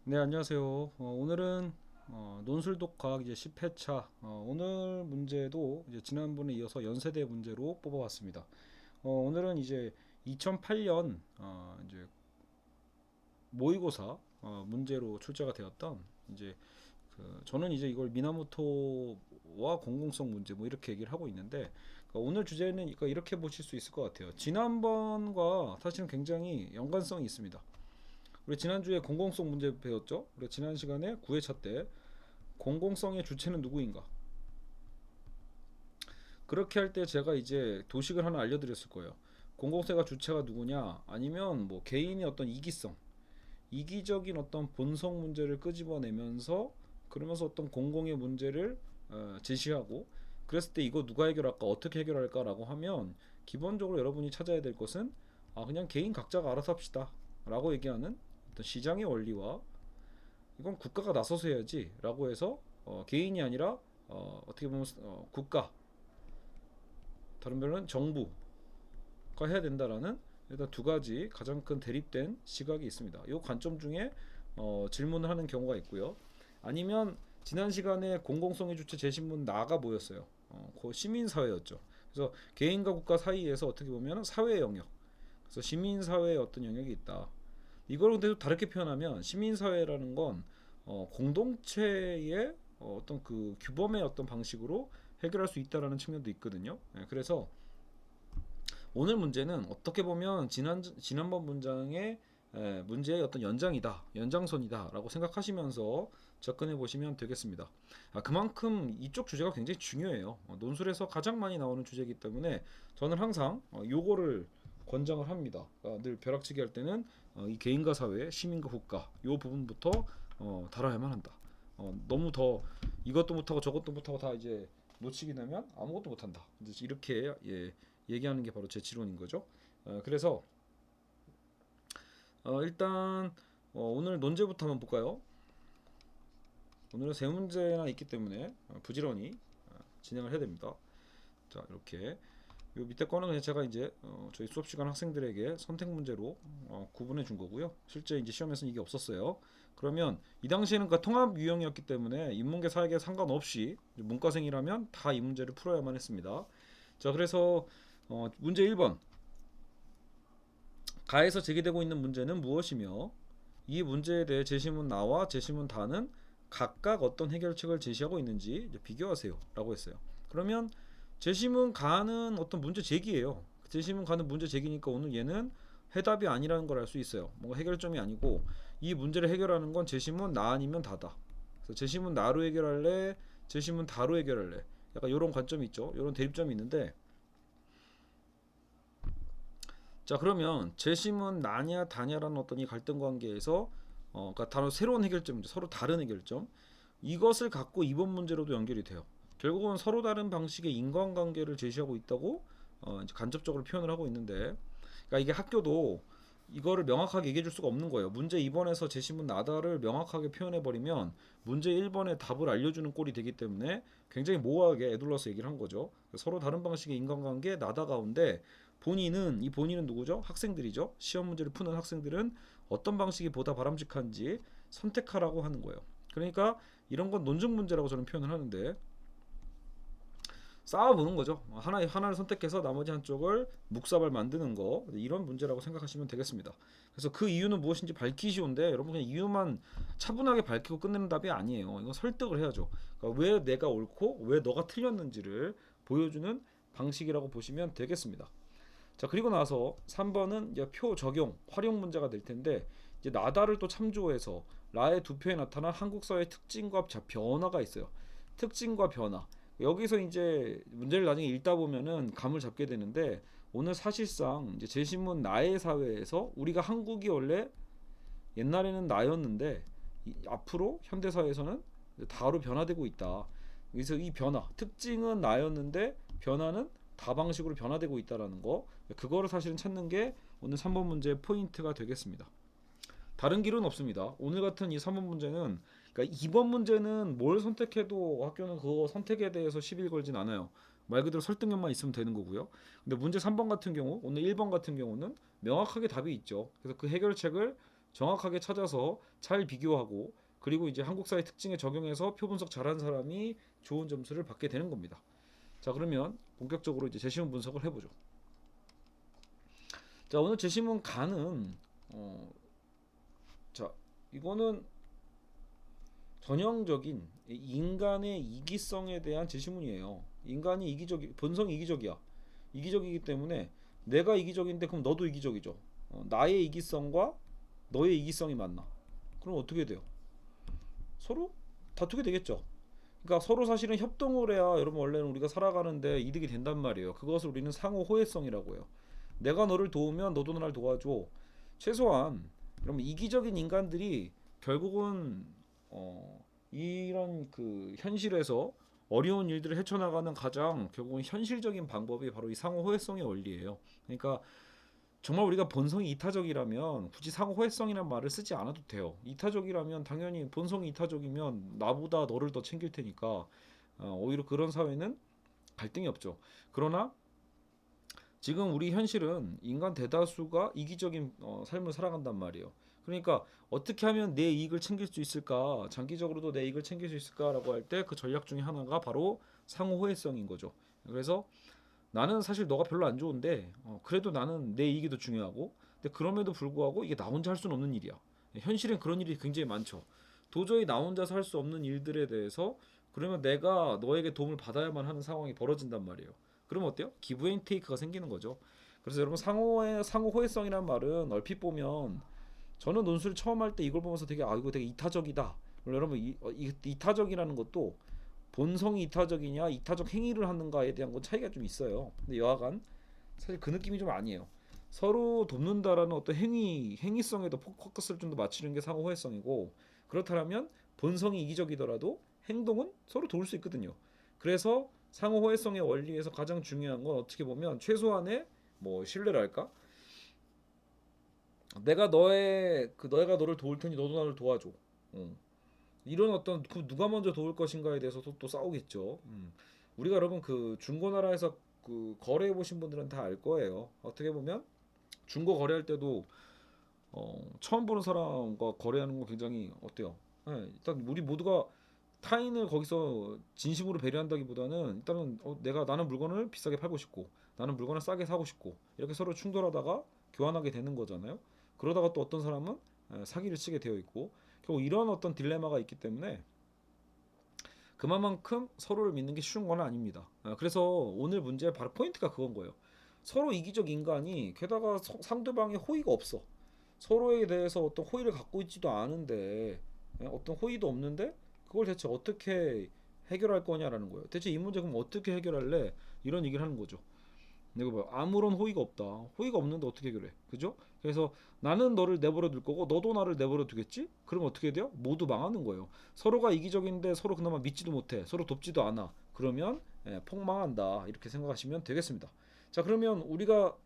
네, 안녕하세요. 오늘은 논술독학 이제 10회차. 오늘 문제도 이제 지난번에 이어서 연세대 문제로 뽑아봤습니다. 오늘은 이제 2008년 이제 모의고사 문제로 출제가 되었던 이제 저는 이제 이걸 미나모토와 공공성 문제 뭐 이렇게 얘기를 하고 있는데, 오늘 주제는 그러니까 이렇게 보실 수 있을 것 같아요. 지난번과 사실은 굉장히 연관성이 있습니다. 우리 지난주에 공공성 문제 배웠죠? 그리고 지난 시간에 9회차 때 공공성의 주체는 누구인가? 그렇게 할 때 제가 이제 도식을 하나 알려드렸을 거예요. 공공세가 주체가 누구냐? 아니면 뭐 개인의 어떤 이기성, 이기적인 어떤 본성 문제를 끄집어내면서 그러면서 어떤 공공의 문제를 제시하고, 그랬을 때 이거 누가 해결할까? 어떻게 해결할까라고 하면 기본적으로 여러분이 찾아야 될 것은 그냥 개인 각자가 알아서 합시다 라고 얘기하는 어떤 시장의 원리와, 이건 국가가 나서서 해야지 라고 해서 개인이 아니라 떻게 보면 국가, 다른 말로는 정부가 해야 된다라는 일단 두 가지 가장 큰 대립된 시각이 있습니다. 이 관점 중에 질문을 하는 경우가 있고요. 아니면 지난 시간에 공공성의 주체 제시문 나가 뭐였어요? 그 시민사회였죠. 그래서 개인과 국가 사이에서 어떻게 보면 사회 영역, 그래서 시민사회의 어떤 영역이 있다. 이걸 근데 다르게 표현하면 시민사회라는 건 공동체의 어떤 그 규범의 어떤 방식으로 해결할 수 있다라는 측면도 있거든요. 그래서 오늘 문제는 어떻게 보면 지난번 문장의 문제의 어떤 연장이다, 연장선이다라고 생각하시면서 접근해 보시면 되겠습니다. 그만큼 이쪽 주제가 굉장히 중요해요. 논술에서 가장 많이 나오는 주제이기 때문에 저는 항상 요거를 권장을 합니다. 늘 벼락치기 할 때는 이 개인과 사회, 시민과 국가 요 부분부터 다뤄야만 한다. 너무 더 이것도 못하고 저것도 못하고 다 이제 놓치게 되면 아무것도 못한다. 이렇게 얘기하는 게 바로 제 지론인 거죠. 그래서 일단 오늘 논제부터 한번 볼까요? 오늘은 세 문제나 있기 때문에 부지런히 진행을 해야 됩니다. 자, 이렇게 요 밑에 거는 그냥 제가 이제 저희 수업 시간 학생들에게 선택 문제로 구분해 준 거고요. 실제 이제 시험에서는 이게 없었어요. 그러면 이 당시에는 그 통합 유형이었기 때문에 인문계 사회계 상관없이 문과생이라면 다 이 문제를 풀어야만 했습니다. 자, 그래서 문제 1번. 가에서 제기되고 있는 문제는 무엇이며 이 문제에 대해 제시문 나와 제시문 다는 각각 어떤 해결책을 제시하고 있는지 비교하세요 라고 했어요. 그러면 제시문 가는 어떤 문제 제기예요. 제시문 가는 문제 제기니까 오늘 얘는 해답이 아니라는 걸 알 수 있어요. 뭔가 해결점이 아니고 이 문제를 해결하는 건 제시문 나 아니면 다다. 그래서 제시문 나로 해결할래, 제시문 다로 해결할래. 약간 이런 관점이 있죠. 이런 대립점이 있는데, 자, 그러면 재심은 나냐 다냐라는 어떤 이 갈등 관계에서 그러니까 다른 새로운 해결점이죠. 서로 다른 해결점. 이것을 갖고 이번 문제로도 연결이 돼요. 결국은 서로 다른 방식의 인과관계를 제시하고 있다고 이제 간접적으로 표현을 하고 있는데, 그러니까 이게 학교도 이거를 명확하게 얘기해 줄 수가 없는 거예요. 문제 2번에서 제시문 나다를 명확하게 표현해 버리면 문제 1번의 답을 알려주는 꼴이 되기 때문에 굉장히 모호하게 애둘러서 얘기를 한 거죠. 서로 다른 방식의 인간관계 나다 가운데 이 본인은 누구죠? 학생들이죠. 시험 문제를 푸는 학생들은 어떤 방식이 보다 바람직한지 선택하라고 하는 거예요. 그러니까 이런 건 논증 문제라고 저는 표현을 하는데, 싸워보는 거죠. 하나를 선택해서 나머지 한쪽을 묵사발 만드는 거, 이런 문제라고 생각하시면 되겠습니다. 그래서 그 이유는 무엇인지 밝히시온데 여러분 그냥 이유만 차분하게 밝히고 끝내는 답이 아니에요. 이건 설득을 해야죠. 그러니까 왜 내가 옳고 왜 너가 틀렸는지를 보여주는 방식이라고 보시면 되겠습니다. 자, 그리고 나서 3번은 이제 표 적용, 활용 문제가 될 텐데, 이제 나다를 또 참조해서 라의 두 표에 나타난 한국 사회의 특징과 변화가 있어요. 특징과 변화. 여기서 이제 문제를 나중에 읽다 보면은 감을 잡게 되는데, 오늘 사실상 이제 제시문 나의 사회에서 우리가 한국이 원래 옛날에는 나였는데 앞으로 현대 사회에서는 다로 변화되고 있다. 그래서 이 변화, 특징은 나였는데 변화는 다방식으로 변화되고 있다라는 거, 그거를 사실은 찾는 게 오늘 3번 문제의 포인트가 되겠습니다. 다른 길은 없습니다. 오늘 같은 이 3번 문제는, 그러니까 2번 문제는 뭘 선택해도 학교는 그거 선택에 대해서 시비를 걸진 않아요. 말 그대로 설득력만 있으면 되는 거고요. 근데 문제 3번 같은 경우, 오늘 1번 같은 경우는 명확하게 답이 있죠. 그래서 그 해결책을 정확하게 찾아서 잘 비교하고 그리고 이제 한국 사회 특징에 적용해서 표 분석 잘한 사람이 좋은 점수를 받게 되는 겁니다. 자, 그러면 본격적으로 이제 제시문 분석을 해보죠. 자, 오늘 제시문 간은 자, 이거는 전형적인 인간의 이기성에 대한 제시문이에요. 인간이 본성이 이기적이야. 이기적이기 때문에 내가 이기적인데 그럼 너도 이기적이죠. 나의 이기성과 너의 이기성이 만나. 그럼 어떻게 돼요? 서로 다투게 되겠죠. 그러니까 서로 사실은 협동을 해야 여러분 원래는 우리가 살아가는데 이득이 된단 말이에요. 그것을 우리는 상호 호혜성이라고 해요. 내가 너를 도우면 너도 나를 도와줘. 최소한 여러분 이기적인 인간들이 결국은 이런 그 현실에서 어려운 일들을 헤쳐나가는 가장 결국은 현실적인 방법이 바로 이 상호 호혜성의 원리예요. 그러니까 정말 우리가 본성이 이타적이라면 굳이 상호 호혜성이라는 말을 쓰지 않아도 돼요. 이타적이라면 당연히 본성이 이타적이면 나보다 너를 더 챙길 테니까 오히려 그런 사회는 갈등이 없죠. 그러나 지금 우리 현실은 인간 대다수가 이기적인 삶을 살아간단 말이에요. 그러니까 어떻게 하면 내 이익을 챙길 수 있을까? 장기적으로도 내 이익을 챙길 수 있을까라고 할 때 그 전략 중에 하나가 바로 상호 호혜성인 거죠. 그래서 나는 사실 너가 별로 안 좋은데 그래도 나는 내 이익이 더 중요하고 근데 그럼에도 불구하고 이게 나 혼자 할 수는 없는 일이야. 현실엔 그런 일이 굉장히 많죠. 도저히 나 혼자서 할 수 없는 일들에 대해서 그러면 내가 너에게 도움을 받아야만 하는 상황이 벌어진단 말이에요. 그러면 어때요? 기브 앤 테이크가 생기는 거죠. 그래서 여러분 상호 호혜성이란 말은 얼핏 보면 저는 논술을 처음 할 때 이걸 보면서 되게 이거 되게 이타적이다. 여러분 이타적이라는 것도 본성이 이타적이냐 이타적 행위를 하는가에 대한 건 차이가 좀 있어요. 근데 여하간 사실 그 느낌이 좀 아니에요. 서로 돕는다라는 어떤 행위성에도 포커스를 좀 더 맞추는 게 상호 호혜성이고 그렇다면 본성이 이기적이더라도 행동은 서로 도울 수 있거든요. 그래서 상호 호혜성의 원리에서 가장 중요한 건 어떻게 보면 최소한의 뭐 신뢰랄까? 내가 너를 도울 테니 너도 나를 도와줘. 이런 어떤 누가 먼저 도울 것인가에 대해서도 또 싸우겠죠. 우리가 여러분 그 중고나라에서 그 거래해 보신 분들은 다 알 거예요. 어떻게 보면 중고 거래할 때도 처음 보는 사람과 거래하는 건 굉장히 어때요? 네, 일단 우리 모두가 타인을 거기서 진심으로 배려한다기보다는 일단은 나는 물건을 비싸게 팔고 싶고 나는 물건을 싸게 사고 싶고 이렇게 서로 충돌하다가 교환하게 되는 거잖아요. 그러다가 또 어떤 사람은 사기를 치게 되어 있고 결국 이런 어떤 딜레마가 있기 때문에 그만큼 서로를 믿는 게 쉬운 건 아닙니다. 그래서 오늘 문제의 바로 포인트가 그건 거예요. 서로 이기적 인간이 게다가 상대방의 호의가 없어. 서로에 대해서 어떤 호의를 갖고 있지도 않은데 어떤 호의도 없는데 그걸 대체 어떻게 해결할 거냐라는 거예요. 대체 이 문제 그럼 어떻게 해결할래? 이런 얘기를 하는 거죠. 내가 뭐 아무런 호의가 없다. 호의가 없는데 어떻게 해결해? 그죠? 그래서 나는 너를 내버려 둘 거고 너도 나를 내버려 두겠지? 그럼 어떻게 돼요? 모두 망하는 거예요. 서로가 이기적인데 서로 그나마 믿지도 못해. 서로 돕지도 않아. 그러면 폭망한다. 이렇게 생각하시면 되겠습니다. 자, 그러면 우리가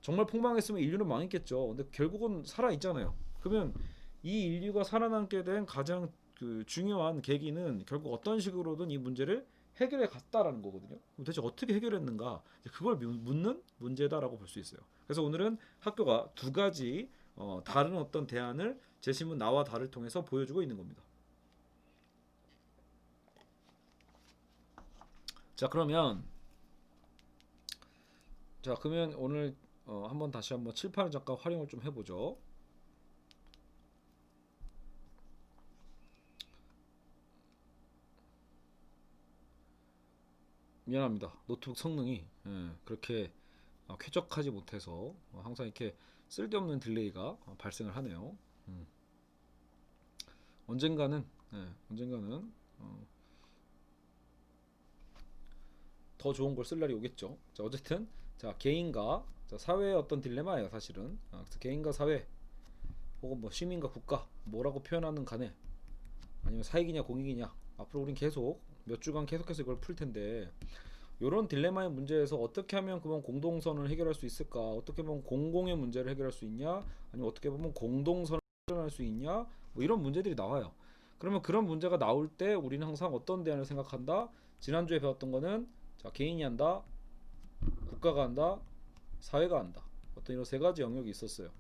정말 폭망했으면 인류는 망했겠죠. 근데 결국은 살아 있잖아요. 그러면 이 인류가 살아남게 된 가장 그 중요한 계기는 결국 어떤 식으로든 이 문제를 해결해 갔다라는 거거든요. 그럼 대체 어떻게 해결했는가? 그걸 묻는 문제다라고 볼 수 있어요. 그래서 오늘은 학교가 두 가지 다른 어떤 대안을 제시문 나와 다를 통해서 보여주고 있는 겁니다. 자, 그러면 오늘 한번 다시 한번 칠판을 잠깐 활용을 좀 해보죠. 미안합니다. 노트북 성능이 그렇게 쾌적하지 못해서 항상 이렇게 쓸데없는 딜레이가 발생을 하네요. 언젠가는 언젠가는 더 좋은 걸 쓸 날이 오겠죠. 자, 어쨌든 자 개인과 사회의 어떤 딜레마예요, 사실은. 그래서 개인과 사회 혹은 뭐 시민과 국가 뭐라고 표현하는 간에 아니면 사익이냐 공익이냐 앞으로 우린 계속 몇 주간 계속해서 이걸 풀 텐데 이런 딜레마의 문제에서 어떻게 하면 그만 공동선을 해결할 수 있을까? 어떻게 보면 공공의 문제를 해결할 수 있냐? 아니면 어떻게 보면 공동선을 해결할 수 있냐? 뭐 이런 문제들이 나와요. 그러면 그런 문제가 나올 때 우리는 항상 어떤 대안을 생각한다? 지난주에 배웠던 거는 자, 개인이 한다, 국가가 한다, 사회가 한다. 어떤 이런 세 가지 영역이 있었어요.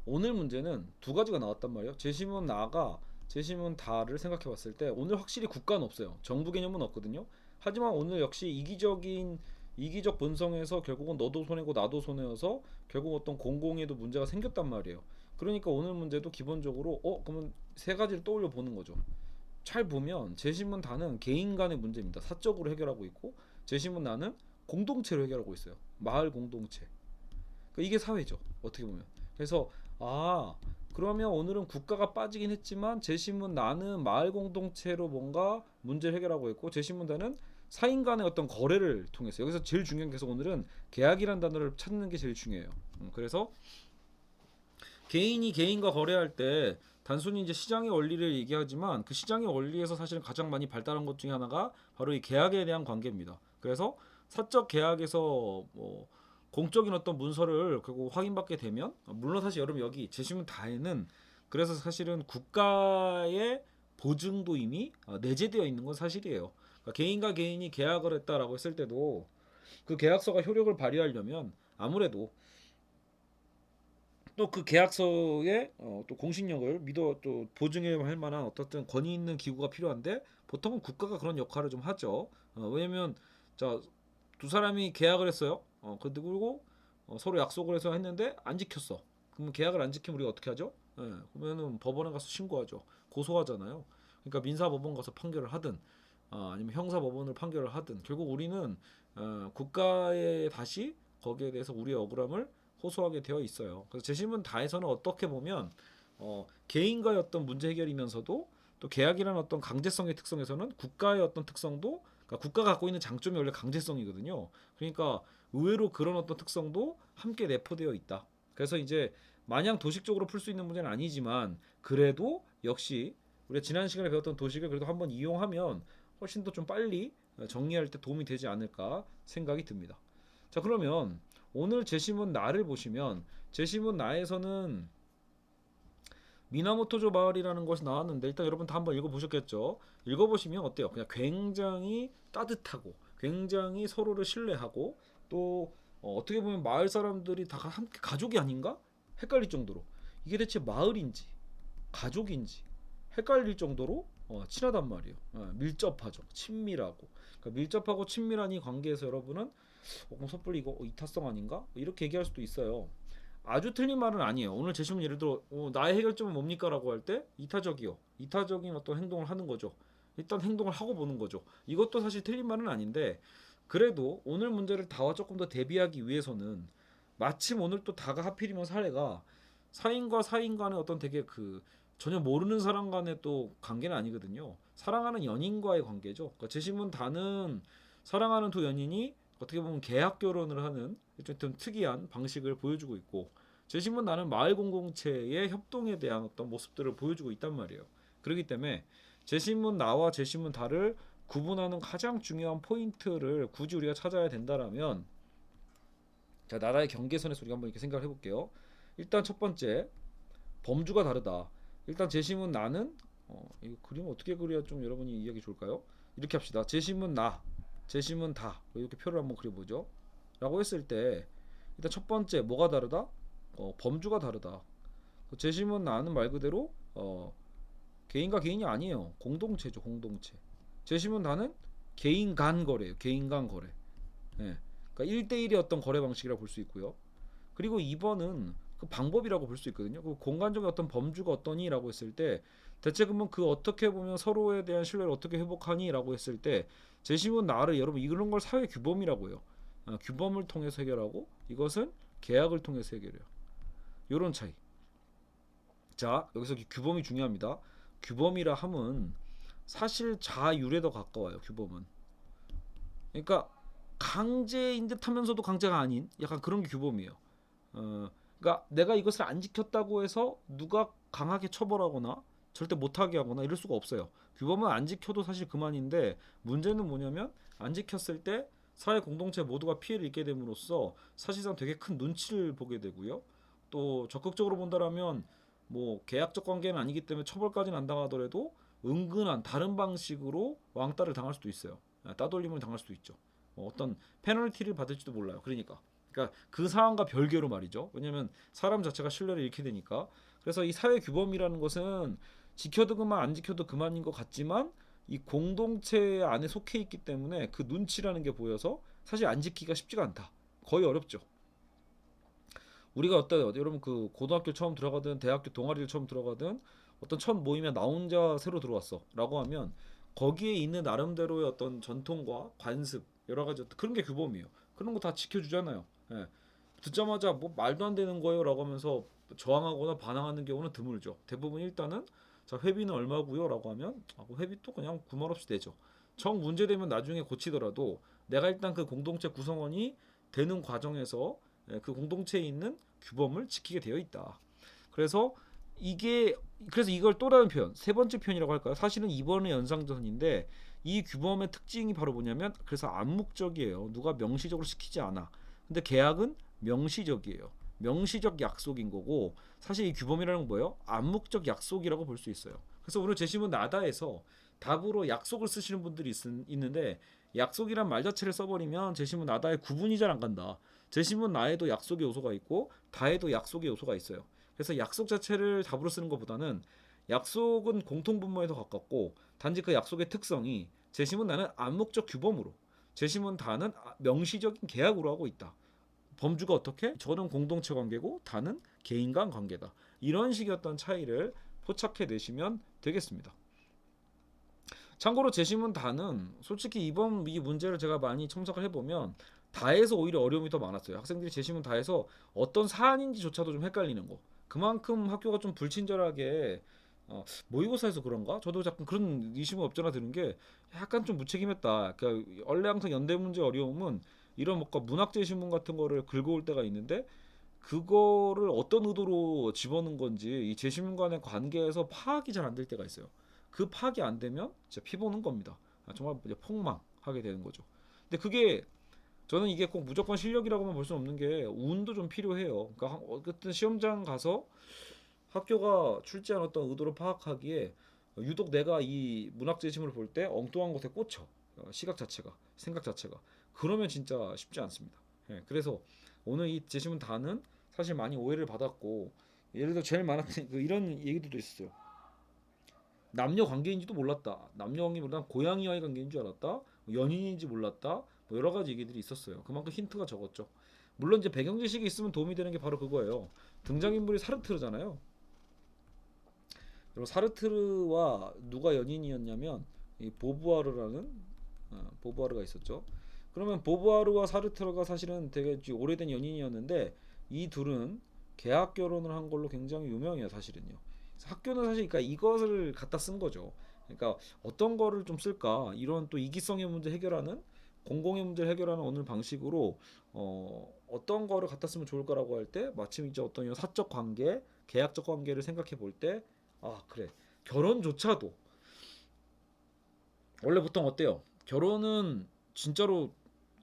오늘 문제는 두 가지가 나왔단 말이에요. 제시문 나가 제시문 다를 생각해 봤을 때 오늘 확실히 국가는 없어요. 정부 개념은 없거든요. 하지만 오늘 역시 이기적 본성에서 결국은 너도 손해고 나도 손해여서 결국 어떤 공공에도 문제가 생겼단 말이에요. 그러니까 오늘 문제도 기본적으로 그러면 세 가지를 떠올려 보는 거죠. 잘 보면 제시문 다는 개인 간의 문제입니다. 사적으로 해결하고 있고 제시문 나는 공동체로 해결하고 있어요. 마을 공동체. 그러니까 이게 사회죠. 어떻게 보면. 그래서 그러면 오늘은 국가가 빠지긴 했지만 제시문 나는 마을 공동체로 뭔가 문제를 해결하고 있고 제시문 다는 사인 간의 어떤 거래를 통해서 여기서 제일 중요한 게 계속 오늘은 계약이라는 단어를 찾는 게 제일 중요해요. 그래서 개인이 개인과 거래할 때 단순히 이제 시장의 원리를 얘기하지만 그 시장의 원리에서 사실은 가장 많이 발달한 것 중에 하나가 바로 이 계약에 대한 관계입니다. 그래서 사적 계약에서 뭐 공적인 어떤 문서를 결국 확인받게 되면 물론 사실 여러분 여기 제시문 다에는 그래서 사실은 국가의 보증도 이미 내재되어 있는 건 사실이에요. 그러니까 개인과 개인이 계약을 했다라고 했을 때도 그 계약서가 효력을 발휘하려면 아무래도 또 그 계약서의 또 공신력을 믿어 또 보증해야 할 만한 어떻든 권위 있는 기구가 필요한데 보통은 국가가 그런 역할을 좀 하죠. 왜냐면 자 두 사람이 계약을 했어요. 그리고 서로 약속을 해서 했는데 안 지켰어. 그러면 계약을 안 지키면 우리가 어떻게 하죠? 그러면은 법원에 가서 신고하죠. 고소하잖아요. 그러니까 민사법원 가서 판결을 하든 아니면 형사법원을 판결을 하든 결국 우리는 국가에 다시 거기에 대해서 우리의 억울함을 호소하게 되어 있어요. 그래서 재심은 다에서는 어떻게 보면 개인과의 어떤 문제 해결이면서도 또 계약이라는 어떤 강제성의 특성에서는 국가의 어떤 특성도 그러니까 국가가 갖고 있는 장점이 원래 강제성이거든요. 그러니까 의외로 그런 어떤 특성도 함께 내포되어 있다. 그래서 이제 마냥 도식적으로 풀 수 있는 문제는 아니지만 그래도 역시 우리가 지난 시간에 배웠던 도식을 그래도 한번 이용하면 훨씬 더 좀 빨리 정리할 때 도움이 되지 않을까 생각이 듭니다. 자 그러면 오늘 제시문 나를 보시면 제시문 나에서는 미나모토조 마을이라는 것이 나왔는데 일단 여러분 다 한번 읽어보셨겠죠? 읽어보시면 어때요? 그냥 굉장히 따뜻하고 굉장히 서로를 신뢰하고 또 어떻게 보면 마을 사람들이 다 함께 가족이 아닌가? 헷갈릴 정도로 이게 대체 마을인지 가족인지 헷갈릴 정도로 친하단 말이에요. 밀접하죠. 친밀하고. 그러니까 밀접하고 친밀한 이 관계에서 여러분은 그럼 섣불리 이거 이타성 아닌가? 이렇게 얘기할 수도 있어요. 아주 틀린 말은 아니에요. 오늘 제시문 예를 들어 나의 해결점은 뭡니까라고 할 때 이타적이요. 이타적인 어떤 행동을 하는 거죠. 일단 행동을 하고 보는 거죠. 이것도 사실 틀린 말은 아닌데 그래도 오늘 문제를 다와 조금 더 대비하기 위해서는 마침 오늘 또 다가 하필이면 사례가 사인과 사인 간의 어떤 되게 그 전혀 모르는 사람 간의 또 관계는 아니거든요. 사랑하는 연인과의 관계죠. 그러니까 제시문 다는 사랑하는 두 연인이 어떻게 보면 계약 결혼을 하는 좀 특이한 방식을 보여주고 있고 제시문 나는 마을 공동체의 협동에 대한 어떤 모습들을 보여주고 있단 말이에요. 그렇기 때문에 제시문 나와 제시문 다를 구분하는 가장 중요한 포인트를 굳이 우리가 찾아야 된다라면 자 나라의 경계선에서 우리가 한번 이렇게 생각을 해볼게요. 일단 첫 번째 범주가 다르다. 일단 제시문 나는 이거 그림 어떻게 그려야 좀 여러분이 이해하기 좋을까요? 이렇게 합시다. 제시문 나, 제시문 다 이렇게 표를 한번 그려보죠. 라고 했을 때 일단 첫 번째 뭐가 다르다? 범주가 다르다. 제시문 나는 말 그대로 개인과 개인이 아니에요. 공동체죠, 공동체. 제시문 다는 개인 간 거래예요. 개인 간 거래. 예. 그러니까 1대1의 어떤 거래 방식이라고 볼 수 있고요. 그리고 2번은 그 방법이라고 볼 수 있거든요. 그 공간적인 어떤 범주가 어떠니라고 했을 때 대체 그러면 그 어떻게 보면 서로에 대한 신뢰를 어떻게 회복하니라고 했을 때 제시문 나를 여러분 이런 걸 사회 규범이라고 해요. 규범을 통해서 해결하고 이것은 계약을 통해서 해결해요. 요런 차이. 자 여기서 규범이 중요합니다. 규범이라 함은 사실 자율에 더 가까워요. 규범은. 그러니까 강제인 듯 하면서도 강제가 아닌 약간 그런 게 규범이에요. 그러니까 내가 이것을 안 지켰다고 해서 누가 강하게 처벌하거나 절대 못하게 하거나 이럴 수가 없어요. 규범은 안 지켜도 사실 그만인데 문제는 뭐냐면 안 지켰을 때 사회 공동체 모두가 피해를 입게 됨으로써 사실상 되게 큰 눈치를 보게 되고요. 또 적극적으로 본다라면 뭐 계약적 관계는 아니기 때문에 처벌까지는 안 당하더라도 은근한 다른 방식으로 왕따를 당할 수도 있어요. 따돌림을 당할 수도 있죠. 어떤 페널티를 받을지도 몰라요. 그러니까 그러니까 그 상황과 별개로 말이죠. 왜냐하면 사람 자체가 신뢰를 잃게 되니까. 그래서 이 사회 규범이라는 것은 지켜도 그만 안 지켜도 그만인 것 같지만 이 공동체 안에 속해 있기 때문에 그 눈치라는 게 보여서 사실 안 지키기가 쉽지가 않다. 거의 어렵죠. 우리가 여러분 그 고등학교 처음 들어가든 대학교 동아리를 처음 들어가든 어떤 첫 모임에 나 혼자 새로 들어왔어라고 하면 거기에 있는 나름대로의 어떤 전통과 관습 여러 가지 그런 게 규범이에요. 그런 거 다 지켜주잖아요. 예. 듣자마자 뭐 말도 안 되는 거예요라고 하면서 저항하거나 반항하는 경우는 드물죠. 대부분 일단은 자 회비는 얼마고요라고 하면 그 회비도 그냥 구말 없이 내죠. 정 문제되면 나중에 고치더라도 내가 일단 그 공동체 구성원이 되는 과정에서 그 공동체에 있는 규범을 지키게 되어 있다. 그래서 이게 그래서 이걸 또 다른 표현 세 번째 표현이라고 할까요? 사실은 이번의 연상전인데 이 규범의 특징이 바로 뭐냐면 그래서 암묵적이에요. 누가 명시적으로 시키지 않아. 근데 계약은 명시적이에요. 명시적 약속인 거고 사실 이 규범이라는 건 뭐예요? 암묵적 약속이라고 볼 수 있어요. 그래서 오늘 제시문 나다에서 답으로 약속을 쓰시는 분들이 있는데 약속이란 말 자체를 써버리면 제시문 나다에 구분이 잘 안 간다. 제시문 나에도 약속의 요소가 있고 다에도 약속의 요소가 있어요. 그래서 약속 자체를 답으로 쓰는 것보다는 약속은 공통분모에 더 가깝고 단지 그 약속의 특성이 제시문 나는 암묵적 규범으로 제시문 다는 명시적인 계약으로 하고 있다. 범주가 어떻게? 저는 공동체 관계고 다는 개인 간 관계다. 이런 식의 어떤 차이를 포착해 내시면 되겠습니다. 참고로 제시문 다는 솔직히 이번 이 문제를 제가 많이 첨삭을 해보면 다에서 오히려 어려움이 더 많았어요. 학생들이 제시문 다에서 어떤 사안인지조차도 좀 헷갈리는 거. 그만큼 학교가 좀 불친절하게 모의고사에서 그런가? 저도 약간 그런 의심이 없잖아 드는 게 약간 좀 무책임했다. 그러니까 원래 항상 연대 문제 어려움은 이런 뭔가 문학 제시문 같은 거를 긁어올 때가 있는데 그거를 어떤 의도로 집어넣은 건지 이 제시문 간의 관계에서 파악이 잘 안 될 때가 있어요. 그 파악이 안 되면 진짜 피보는 겁니다. 정말 이제 폭망하게 되는 거죠. 근데 그게 저는 이게 꼭 무조건 실력이라고만 볼 수는 없는 게 운도 좀 필요해요. 그러니까 어쨌든 시험장 가서 학교가 출제한 어떤 의도를 파악하기에 유독 내가 이 문학 제시문을 볼 때 엉뚱한 것에 꽂혀 시각 자체가 생각 자체가 그러면 진짜 쉽지 않습니다. 예, 그래서 오늘 이 제시문 다는 사실 많이 오해를 받았고 예를 들어 제일 많았던 이런 얘기들도 있었어요. 남녀 관계인지도 몰랐다. 남녀 관계보다 고양이와의 관계인 줄 알았다. 연인인지 몰랐다. 뭐 여러 가지 얘기들이 있었어요. 그만큼 힌트가 적었죠. 물론 이제 배경 지식이 있으면 도움이 되는 게 바로 그거예요. 등장인물이 사르트르잖아요. 그리고 사르트르와 누가 연인이었냐면 이 보부아르라는 보부아르가 있었죠. 그러면 보부아르와 사르트르가 사실은 되게 오래된 연인이었는데 이 둘은 계약 결혼을 한 걸로 굉장히 유명해요, 사실은요. 학교는 사실 그러니까 이것을 갖다 쓴 거죠. 그러니까 어떤 거를 좀 쓸까? 이런 또 이기성의 문제 해결하는 공공의 문제를 해결하는 오늘 방식으로 어떤 거를 갖다 쓰면 좋을까라고 할 때 마침 이제 어떤 이런 사적 관계, 계약적 관계를 생각해 볼 때 그래. 결혼조차도 원래 보통 어때요? 결혼은 진짜로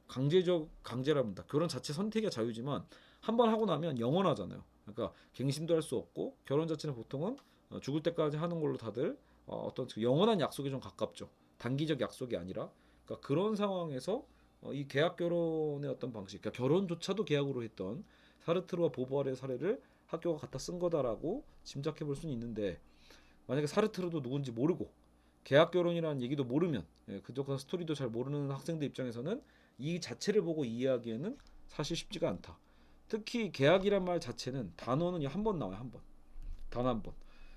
강제랍니다. 결혼 자체 선택의 자유지만 한 번 하고 나면 영원하잖아요. 그러니까 갱신도 할 수 없고 결혼 자체는 보통은 죽을 때까지 하는 걸로 다들 어떤 영원한 약속에 좀 가깝죠. 단기적 약속이 아니라 그러니까 그런 상황에서 이 계약 결혼의 어떤 방식, 그러니까 결혼조차도 계약으로 했던 사르트르와 보부아르의 사례를 학교가 갖다 쓴 거다라고 짐작해 볼 수는 있는데 만약에 사르트르도 누군지 모르고 계약 결혼이라는 얘기도 모르면 그저 그 스토리도 잘 모르는 학생들 입장에서는 이 자체를 보고 이해하기에는 사실 쉽지가 않다. 특히 계약이란 말 자체는 단어는 한 번 나와요. 한 번. 단 한 번.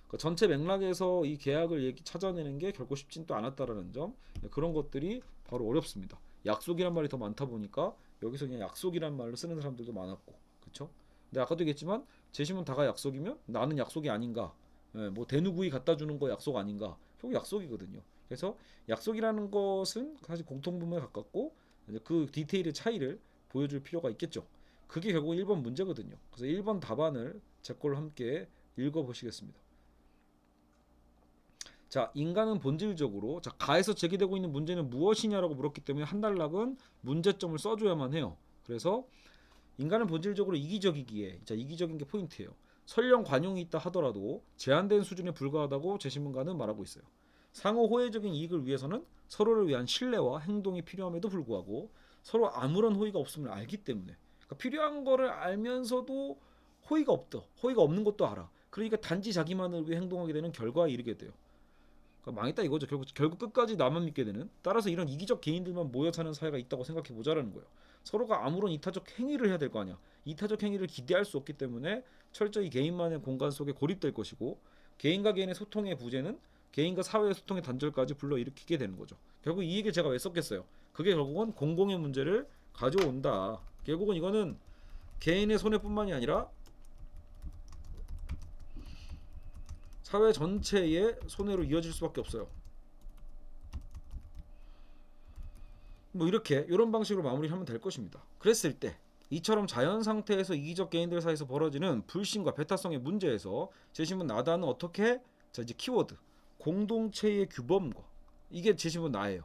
그 전체 맥락에서 이 계약을 찾아내는 게 결코 쉽진 또 않았다라는 점. 그런 것들이 바로 어렵습니다. 약속이란 말이 더 많다 보니까 여기서 그냥 약속이란 말로 쓰는 사람들도 많았고. 그렇죠? 근데 아까도 얘기했지만 제시문 다가 약속이면 나는 약속이 아닌가? 뭐 대누구이 갖다 주는 거 약속 아닌가? 결국 약속이거든요. 그래서 약속이라는 것은 사실 공통분모에 가깝고 그 디테일의 차이를 보여줄 필요가 있겠죠. 그게 결국 1번 문제거든요. 그래서 1번 답안을 제 걸로 함께 읽어보시겠습니다. 자, 인간은 본질적으로 가에서 제기되고 있는 문제는 무엇이냐라고 물었기 때문에 한 단락은 문제점을 써줘야만 해요. 그래서 인간은 본질적으로 이기적이기에 이기적인 게 포인트예요. 설령 관용이 있다 하더라도 제한된 수준에 불과하다고 제시문가는 말하고 있어요. 상호 호혜적인 이익을 위해서는 서로를 위한 신뢰와 행동이 필요함에도 불구하고 서로 아무런 호의가 없음을 알기 때문에 그러니까 필요한 거를 알면서도 호의가 없는 것도 알아. 그러니까 단지 자기만을 위해 행동하게 되는 결과에 이르게 돼요. 그러니까 망했다 이거죠. 결국 끝까지 나만 믿게 되는. 따라서 이런 이기적 개인들만 모여 사는 사회가 있다고 생각해 보자라는 거예요. 서로가 아무런 이타적 행위를 해야 될 거 아니야. 이타적 행위를 기대할 수 없기 때문에 철저히 개인만의 공간 속에 고립될 것이고, 개인과 개인의 소통의 부재는 개인과 사회의 소통의 단절까지 불러일으키게 되는 거죠. 결국 이 얘기를 제가 왜 썼겠어요? 그게 결국은 공공의 문제를 가져온다. 결국은 이거는 개인의 손해뿐만이 아니라 사회 전체의 손해로 이어질 수밖에 없어요. 뭐 이런 방식으로 마무리하면 될 것입니다. 그랬을 때 이처럼 자연 상태에서 이기적 개인들 사이에서 벌어지는 불신과 배타성의 문제에서 제시문 나다는 어떻게, 자 이제 키워드, 공동체의 규범과, 이게 제시문 나예요.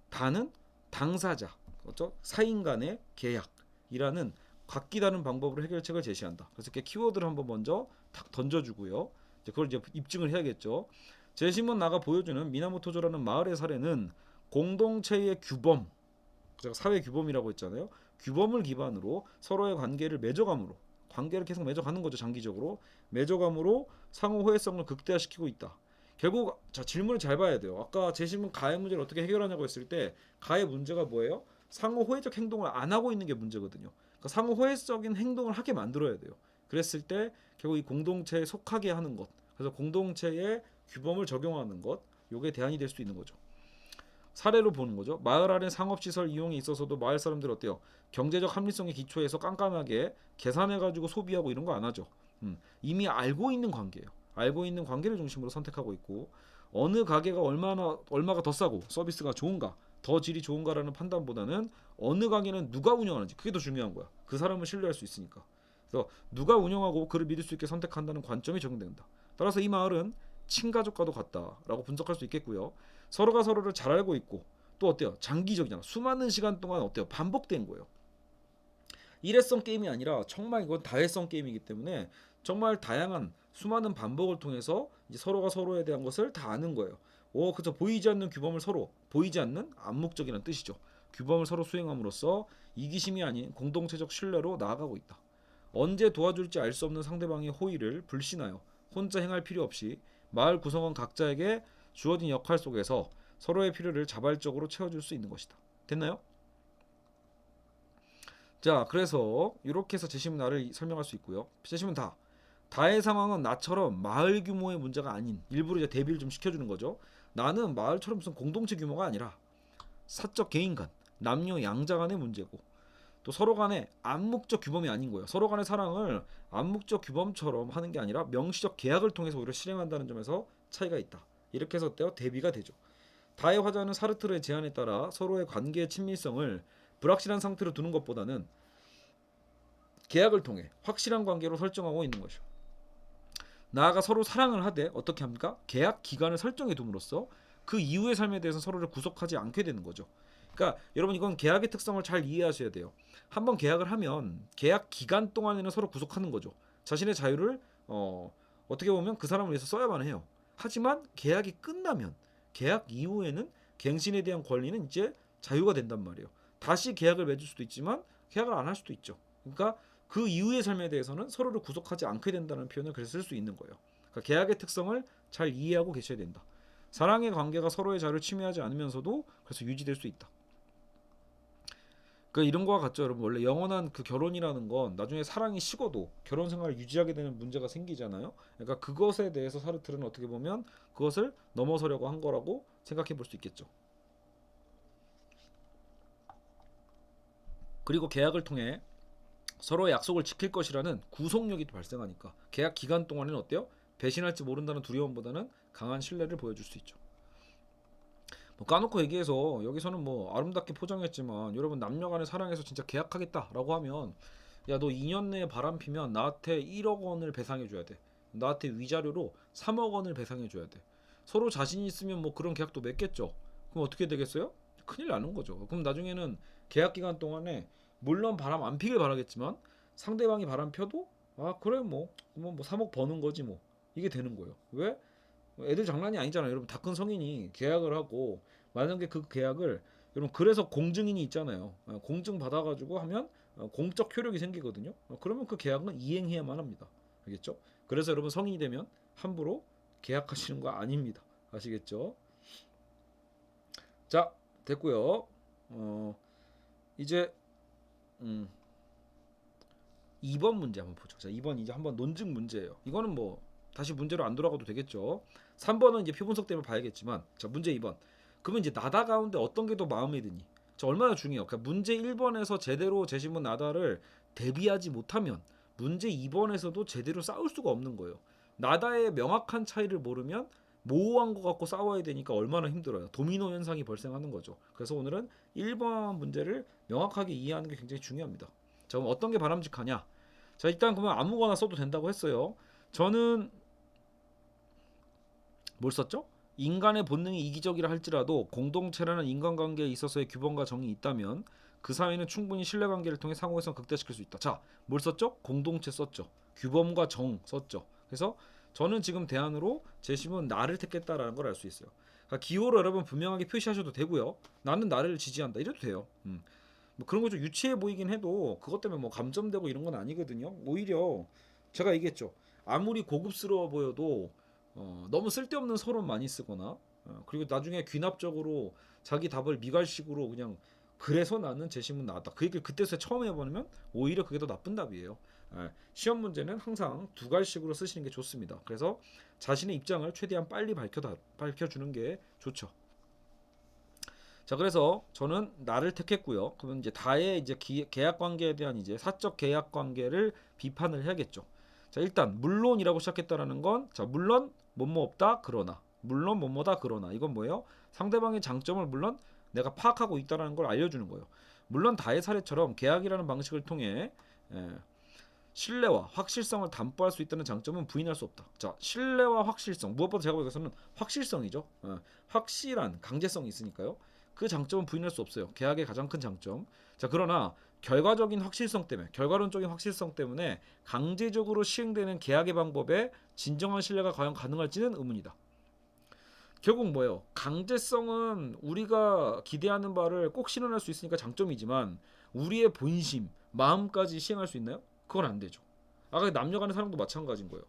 다는 당사자, 그렇죠? 사인 간의 계약이라는 각기 다른 방법으로 해결책을 제시한다. 그래서 이렇게 키워드를 한번 먼저 탁 던져주고요. 이제 그걸 이제 입증을 해야겠죠. 제시문 나가 보여주는 미나모토조라는 마을의 사례는 공동체의 규범, 제가 사회 규범이라고 했잖아요. 규범을 기반으로 서로의 관계를 맺어감으로, 관계를 계속 맺어가는 거죠. 장기적으로 맺어감으로 상호 호혜성을 극대화시키고 있다. 결국 자 질문을 잘 봐야 돼요. 아까 제시문 가해 문제를 어떻게 해결하냐고 했을 때 가해 문제가 뭐예요? 상호 호혜적 행동을 안 하고 있는 게 문제거든요. 그러니까 상호 호혜적인 행동을 하게 만들어야 돼요. 그랬을 때 결국 이 공동체에 속하게 하는 것, 그래서 공동체의 규범을 적용하는 것, 요게 대안이 될 수 있는 거죠. 사례로 보는 거죠. 마을 안의 상업시설 이용에 있어서도 마을 사람들 어때요? 경제적 합리성의 기초에서 깐깐하게 계산해가지고 소비하고 이런 거 안 하죠. 이미 알고 있는 관계예요. 알고 있는 관계를 중심으로 선택하고 있고, 어느 가게가 얼마가 더 싸고 서비스가 좋은가, 더 질이 좋은가라는 판단보다는 어느 가게는 누가 운영하는지, 그게 더 중요한 거야. 그 사람을 신뢰할 수 있으니까. 그래서 누가 운영하고 그를 믿을 수 있게 선택한다는 관점이 적용된다. 따라서 이 마을은 친가족과도 같다라고 분석할 수 있겠고요. 서로가 서로를 잘 알고 있고, 또 어때요? 장기적이잖아. 수많은 시간 동안 어때요? 반복된 거예요. 일회성 게임이 아니라 정말 이건 다회성 게임이기 때문에 정말 다양한 수많은 반복을 통해서 이제 서로가 서로에 대한 것을 다 아는 거예요. 그래서 보이지 않는 규범을 서로, 보이지 않는 암묵적이라는 뜻이죠. 규범을 서로 수행함으로써 이기심이 아닌 공동체적 신뢰로 나아가고 있다. 언제 도와줄지 알 수 없는 상대방의 호의를 불신하여 혼자 행할 필요 없이 마을 구성원 각자에게 주어진 역할 속에서 서로의 필요를 자발적으로 채워줄 수 있는 것이다. 됐나요? 자, 그래서 이렇게 해서 제시문 나를 설명할 수 있고요. 제시문 다. 다의 상황은 나처럼 마을 규모의 문제가 아닌, 일부러 이제 대비를 좀 시켜주는 거죠. 나는 마을처럼 무슨 공동체 규모가 아니라 사적 개인 간, 남녀 양자 간의 문제고, 또 서로 간의 암묵적 규범이 아닌 거예요. 서로 간의 사랑을 암묵적 규범처럼 하는 게 아니라 명시적 계약을 통해서 오히려 실행한다는 점에서 차이가 있다. 이렇게 해서 어때요? 대비가 되죠. 다의 화자는 사르트르의 제안에 따라 서로의 관계의 친밀성을 불확실한 상태로 두는 것보다는 계약을 통해 확실한 관계로 설정하고 있는 것이죠. 나아가 서로 사랑을 하되 어떻게 합니까? 계약 기간을 설정해 둠으로써 그 이후의 삶에 대해서 서로를 구속하지 않게 되는 거죠. 그러니까 여러분 이건 계약의 특성을 잘 이해하셔야 돼요. 한번 계약을 하면 계약 기간 동안에는 서로 구속하는 거죠. 자신의 자유를 어떻게 보면 그 사람을 위해서 써야만 해요. 하지만 계약이 끝나면 계약 이후에는 갱신에 대한 권리는 이제 자유가 된단 말이에요. 다시 계약을 맺을 수도 있지만 계약을 안 할 수도 있죠. 그러니까 그 이후의 삶에 대해서는 서로를 구속하지 않게 된다는 표현을 그래서 쓸 수 있는 거예요. 그러니까 계약의 특성을 잘 이해하고 계셔야 된다. 사랑의 관계가 서로의 자유를 침해하지 않으면서도 그래서 유지될 수 있다. 그러니까 이런 거와 같죠, 여러분. 원래 영원한 그 결혼이라는 건 나중에 사랑이 식어도 결혼 생활을 유지하게 되는 문제가 생기잖아요. 그러니까 그것에 대해서 사르트르는 어떻게 보면 그것을 넘어서려고 한 거라고 생각해 볼 수 있겠죠. 그리고 계약을 통해 서로의 약속을 지킬 것이라는 구속력이 발생하니까 계약 기간 동안에는 어때요? 배신할지 모른다는 두려움보다는 강한 신뢰를 보여줄 수 있죠. 뭐 까놓고 얘기해서 여기서는 뭐 아름답게 포장했지만 여러분 남녀 간의 사랑에서 진짜 계약하겠다라고 하면 야 너 2년 내에 바람 피면 나한테 1억 원을 배상해 줘야 돼. 나한테 위자료로 3억 원을 배상해 줘야 돼. 서로 자신 있으면 뭐 그런 계약도 맺겠죠. 그럼 어떻게 되겠어요? 큰일 나는 거죠. 그럼 나중에는 계약 기간 동안에 물론 바람 안 피길 바라겠지만 상대방이 바람 펴도 아 그래 뭐 3억 버는 거지 뭐 이게 되는 거예요. 왜? 애들 장난이 아니잖아요. 여러분 다 큰 성인이 계약을 하고 만약에 그 계약을 여러분 그래서 공증인이 있잖아요. 공증 받아가지고 하면 공적 효력이 생기거든요. 그러면 그 계약은 이행해야만 합니다. 알겠죠? 그래서 여러분 성인이 되면 함부로 계약하시는 거 아닙니다. 아시겠죠? 자, 됐고요. 이제 2번 문제 한번 보죠. 자, 2번 이제 한번 논증 문제예요. 이거는 뭐 다시 문제로 안 돌아가도 되겠죠. 3번은 이제 표분석 때문에 봐야겠지만, 자, 문제 2번. 그러면 이제 나다 가운데 어떤 게 더 마음에 드니? 자, 얼마나 중요해요. 그러니까 문제 1번에서 제대로 제시문 나다를 대비하지 못하면 문제 2번에서도 제대로 싸울 수가 없는 거예요. 나다의 명확한 차이를 모르면 모호한 거 갖고 싸워야 되니까 얼마나 힘들어요. 도미노 현상이 발생하는 거죠. 그래서 오늘은 1번 문제를 명확하게 이해하는 게 굉장히 중요합니다. 자, 그럼 어떤 게 바람직하냐? 자, 일단 그러면 아무거나 써도 된다고 했어요. 저는 뭘 썼죠? 인간의 본능이 이기적이라 할지라도 공동체라는 인간관계에 있어서의 규범과 정이 있다면 그 사회는 충분히 신뢰관계를 통해 상호해서 극대화시킬 수 있다. 자, 뭘 썼죠? 공동체 썼죠. 규범과 정 썼죠. 그래서 저는 지금 대안으로 제시문 나를 택했다라는 걸 알 수 있어요. 그러니까 기호로 여러분 분명하게 표시하셔도 되고요. 나는 나를 지지한다 이래도 돼요. 뭐 그런 거 좀 유치해 보이긴 해도 그것 때문에 뭐 감점되고 이런 건 아니거든요. 오히려 제가 얘기했죠. 아무리 고급스러워 보여도 너무 쓸데없는 서론 많이 쓰거나 그리고 나중에 귀납적으로 자기 답을 미괄식으로 그냥 그래서 나는 제시문 나왔다. 그 얘기를 그때서 처음 해보면 오히려 그게 더 나쁜 답이에요. 시험 문제는 항상 두 갈식으로 쓰시는 게 좋습니다. 그래서 자신의 입장을 최대한 빨리 밝혀주는 게 좋죠. 자, 그래서 저는 나를 택했고요. 그러면 이제 다의 이제 계약 관계에 대한 이제 사적 계약 관계를 비판을 해야겠죠. 자, 일단 물론이라고 시작했다라는 건, 자, 물론 뭐뭐 없다 그러나, 물론 뭐뭐다 그러나, 이건 뭐예요? 상대방의 장점을 물론 내가 파악하고 있다라는 걸 알려주는 거예요. 물론 다의 사례처럼 계약이라는 방식을 통해 신뢰와 확실성을 담보할 수 있다는 장점은 부인할 수 없다. 자, 신뢰와 확실성, 무엇보다 제가 보기에는 확실성이죠. 확실한 강제성이 있으니까요. 그 장점은 부인할 수 없어요. 계약의 가장 큰 장점. 자, 그러나 결과적인 확실성 때문에, 결과론적인 확실성 때문에 강제적으로 시행되는 계약의 방법에 진정한 신뢰가 과연 가능할지는 의문이다. 결국 뭐예요? 강제성은 우리가 기대하는 바를 꼭 실현할 수 있으니까 장점이지만 우리의 본심, 마음까지 시행할 수 있나요? 그건 안 되죠. 아까 남녀간의 사랑도 마찬가지인 거예요.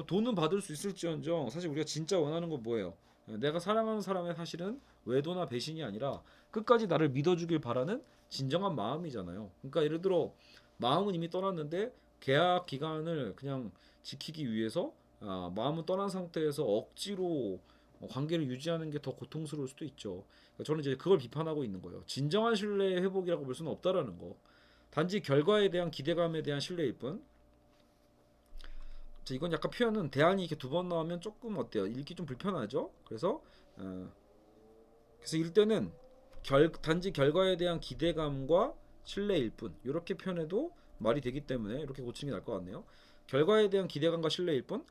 돈은 받을 수 있을지언정 사실 우리가 진짜 원하는 건 뭐예요? 내가 사랑하는 사람의 사실은 외도나 배신이 아니라 끝까지 나를 믿어주길 바라는 진정한 마음이잖아요. 그러니까 예를 들어 마음은 이미 떠났는데 계약 기간을 그냥 지키기 위해서 마음은 떠난 상태에서 억지로 관계를 유지하는 게 더 고통스러울 수도 있죠. 그러니까 저는 이제 그걸 비판하고 있는 거예요. 진정한 신뢰 회복이라고 볼 수는 없다라는 거. 단지 결과에 대한 기대감에 대한 신뢰일 뿐. 자, 이건 약간 표현은 대안이 이렇게 두 번 나오면 조금 어때요? 읽기 좀 불편하죠? 그래서 읽을 때는 단지 결과에 대한 기대감과 신뢰일 뿐 이렇게 표현해도 말이 되기 때문에 이렇게 고치는 게 나을 것 같네요. 결과에 대한 기대감과 신뢰일 뿐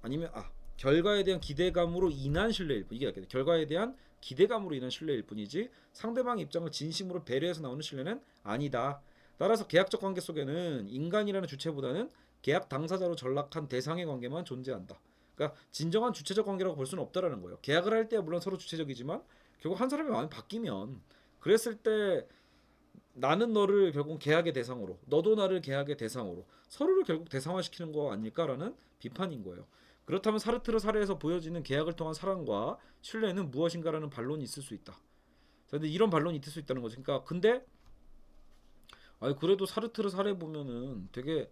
아니면 결과에 대한 기대감으로 인한 신뢰일 뿐 이게 낫겠네. 결과에 대한 기대감으로 인한 신뢰일 뿐이지 상대방의 입장을 진심으로 배려해서 나오는 신뢰는 아니다. 따라서 계약적 관계 속에는 인간이라는 주체보다는 계약 당사자로 전락한 대상의 관계만 존재한다. 그러니까 진정한 주체적 관계라고 볼 수는 없다라는 거예요. 계약을 할 때 물론 서로 주체적이지만 결국 한 사람의 마음이 바뀌면 그랬을 때 나는 너를 결국 계약의 대상으로, 너도 나를 계약의 대상으로 서로를 결국 대상화시키는 거 아닐까라는 비판인 거예요. 그렇다면 사르트르 사례에서 보여지는 계약을 통한 사랑과 신뢰는 무엇인가라는 반론이 있을 수 있다. 근데 이런 반론이 있을 수 있다는 거죠. 그러니까 근데 그래도 사르트르 사례 보면은 되게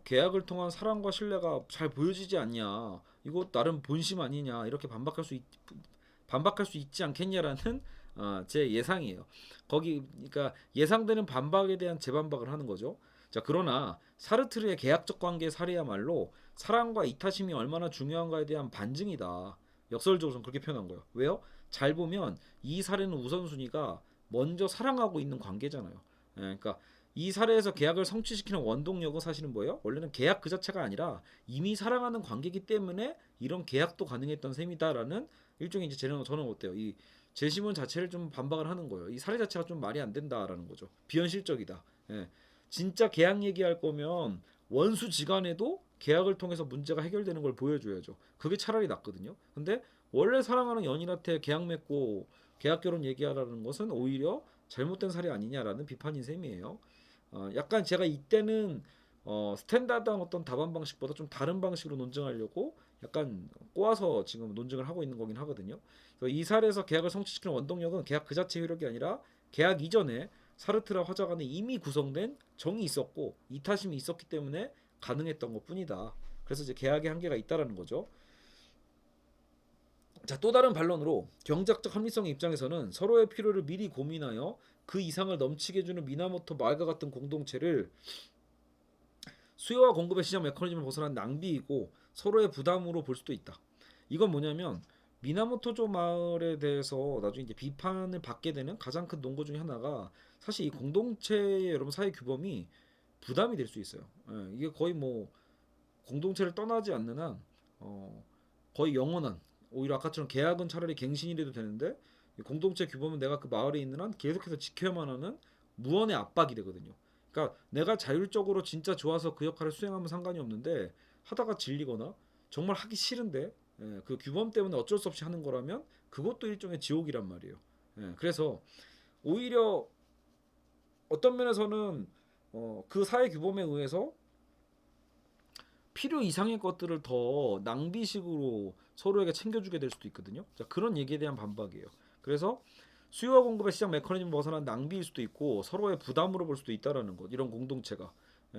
계약을 통한 사랑과 신뢰가 잘 보여지지 않냐, 이거 나름 본심 아니냐 이렇게 반박할 수 있지 않겠냐라는 제 예상이에요. 그러니까 예상되는 반박에 대한 재반박을 하는 거죠. 자, 그러나 사르트르의 계약적 관계 사례야말로 사랑과 이타심이 얼마나 중요한가에 대한 반증이다. 역설적으로는 그렇게 표현한 거예요. 왜요? 잘 보면 이 사례는 우선순위가 먼저 사랑하고 있는 관계잖아요. 그러니까 이 사례에서 계약을 성취시키는 원동력은 사실은 뭐예요? 원래는 계약 그 자체가 아니라 이미 사랑하는 관계이기 때문에 이런 계약도 가능했던 셈이다라는 일종의 이제 저는 어때요? 이 제시문 자체를 좀 반박을 하는 거예요. 이 사례 자체가 좀 말이 안 된다라는 거죠. 비현실적이다. 진짜 계약 얘기할 거면 원수지간에도 계약을 통해서 문제가 해결되는 걸 보여줘야죠. 그게 차라리 낫거든요. 근데 원래 사랑하는 연인한테 계약 맺고 계약 결혼 얘기하라는 것은 오히려 잘못된 사례 아니냐라는 비판인 셈이에요. 약간 제가 이때는 스탠다드한 어떤 답안 방식보다 좀 다른 방식으로 논증하려고 약간 꼬아서 지금 논증을 하고 있는 거긴 하거든요. 그래서 이 사례에서 계약을 성취시키는 원동력은 계약 그 자체 효력이 아니라 계약 이전에 사르트라 화자 간에 이미 구성된 정이 있었고 이타심이 있었기 때문에 가능했던 것뿐이다. 그래서 이제 계약의 한계가 있다라는 거죠. 자, 또 다른 반론으로 경제학적 합리성의 입장에서는 서로의 필요를 미리 고민하여 그 이상을 넘치게 해주는 미나모토 마을과 같은 공동체를 수요와 공급의 시장 메커니즘을 벗어난 낭비이고 서로의 부담으로 볼 수도 있다. 이건 뭐냐면 미나모토조 마을에 대해서 나중에 이제 비판을 받게 되는 가장 큰 논거 중에 하나가 사실 이 공동체의 여러분 사회 규범이 부담이 될 수 있어요. 예, 이게 거의 뭐 공동체를 떠나지 않는 한 거의 영원한 오히려 아까처럼 계약은 차라리 갱신이라도 되는데 공동체 규범은 내가 그 마을에 있는 한 계속해서 지켜야만 하는 무언의 압박이 되거든요. 그러니까 내가 자율적으로 진짜 좋아서 그 역할을 수행하면 상관이 없는데 하다가 질리거나 정말 하기 싫은데 그 규범 때문에 어쩔 수 없이 하는 거라면 그것도 일종의 지옥이란 말이에요. 그래서 오히려 어떤 면에서는 그 사회 규범에 의해서 필요 이상의 것들을 더 낭비식으로 서로에게 챙겨주게 될 수도 있거든요. 자, 그런 얘기에 대한 반박이에요. 그래서 수요와 공급의 시장 메커니즘 벗어난 낭비일 수도 있고 서로의 부담으로 볼 수도 있다라는 것. 이런 공동체가. 예.